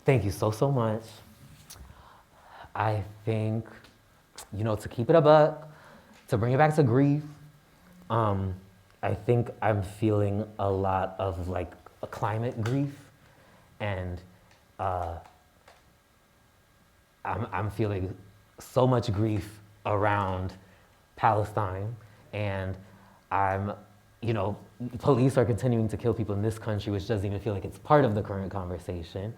Speaker 2: Thank you so much. I think, to keep it a buck, to bring it back to grief, I think I'm feeling a lot of like a climate grief, and I'm feeling so much grief around Palestine, and police are continuing to kill people in this country, which doesn't even feel like it's part of the current conversation.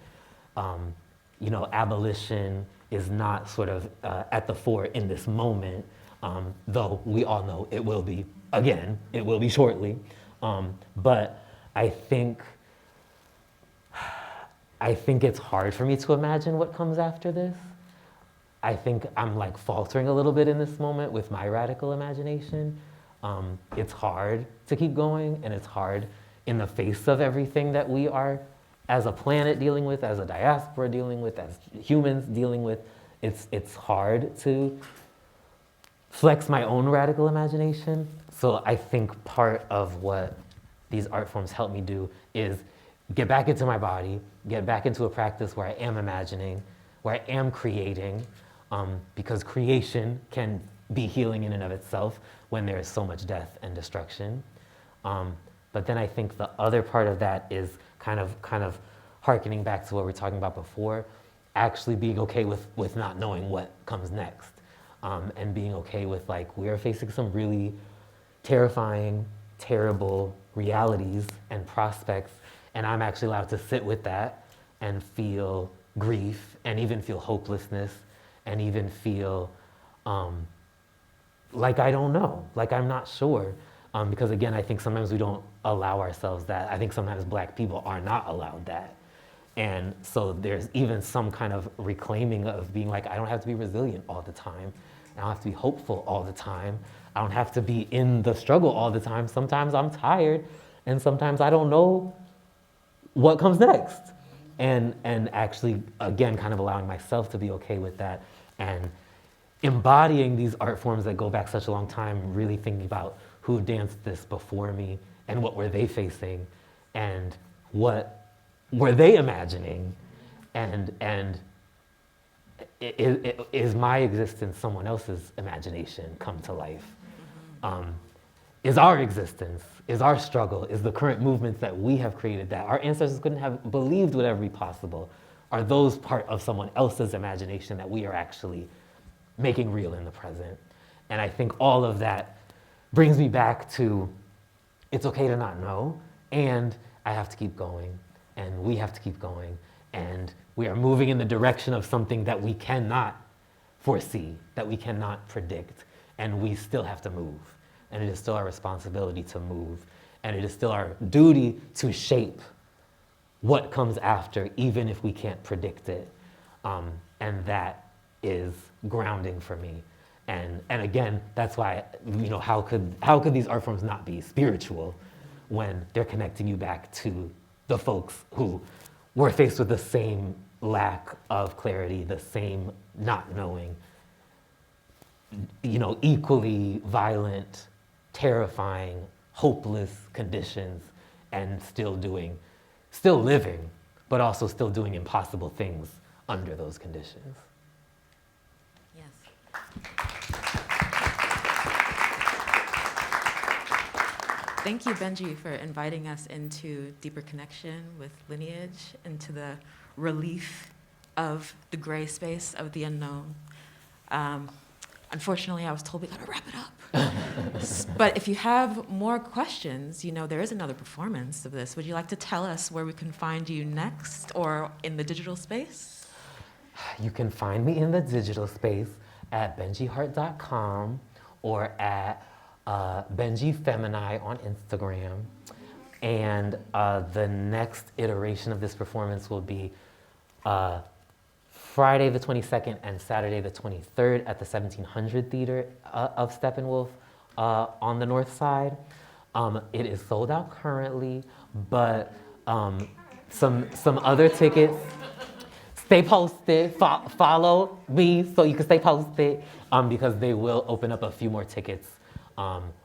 Speaker 2: Abolition is not sort of at the fore in this moment, though we all know it will be, again, it will be shortly. But I think it's hard for me to imagine what comes after this. I think I'm like faltering a little bit in this moment with my radical imagination. It's hard to keep going, and it's hard in the face of everything that we are as a planet dealing with, as a diaspora dealing with, as humans dealing with. It's hard to flex my own radical imagination. So I think part of what these art forms help me do is get back into my body, get back into a practice where I am imagining, where I am creating, because creation can be healing in and of itself when there is so much death and destruction. But then I think the other part of that is kind of hearkening back to what we were talking about before, actually being okay with not knowing what comes next, and being okay with like, we are facing some really terrifying, terrible realities and prospects, and I'm actually allowed to sit with that and feel grief and even feel hopelessness and even feel like I don't know, like I'm not sure. Because again, I think sometimes we don't allow ourselves that. I think sometimes Black people are not allowed that. And so there's even some kind of reclaiming of being like, I don't have to be resilient all the time. I don't have to be hopeful all the time. I don't have to be in the struggle all the time. Sometimes I'm tired, and sometimes I don't know what comes next. And actually, again, kind of allowing myself to be okay with that and embodying these art forms that go back such a long time, really thinking about who danced this before me and what were they facing and what were they imagining, and is my existence someone else's imagination come to life? Is our existence, is our struggle, is the current movements that we have created that our ancestors couldn't have believed would ever be possible, are those part of someone else's imagination that we are actually making real in the present? And I think all of that brings me back to, it's okay to not know, and I have to keep going, and we have to keep going, and we are moving in the direction of something that we cannot foresee, that we cannot predict, and we still have to move. And it is still our responsibility to move, and it is still our duty to shape what comes after, even if we can't predict it. And that is grounding for me. And again, that's why, how could these art forms not be spiritual when they're connecting you back to the folks who were faced with the same lack of clarity, the same not knowing, equally violent, terrifying, hopeless conditions, and still living, but also still doing impossible things under those conditions.
Speaker 3: Yes. Thank you, Benji, for inviting us into deeper connection with lineage, into the relief of the gray space of the unknown. Unfortunately, I was told we gotta wrap it up. But if you have more questions, there is another performance of this. Would you like to tell us where we can find you next or in the digital space?
Speaker 2: You can find me in the digital space at benjihart.com or at Benji Femini on Instagram. And the next iteration of this performance will be Friday the 22nd and Saturday the 23rd at the 1700 Theater of Steppenwolf on the north side. It is sold out currently, but some other tickets. Stay posted, follow me so you can stay posted because they will open up a few more tickets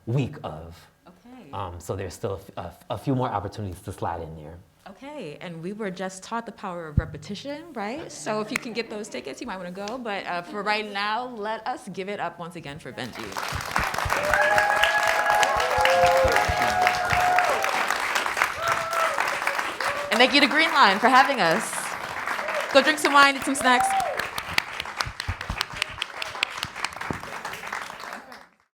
Speaker 2: week of.
Speaker 3: Okay.
Speaker 2: So there's still a few more opportunities to slide in there.
Speaker 3: Okay, and we were just taught the power of repetition, right? So if you can get those tickets, you might want to go. But for right now, let us give it up once again for Benji. And thank you to Green Line for having us. Go drink some wine, eat some snacks.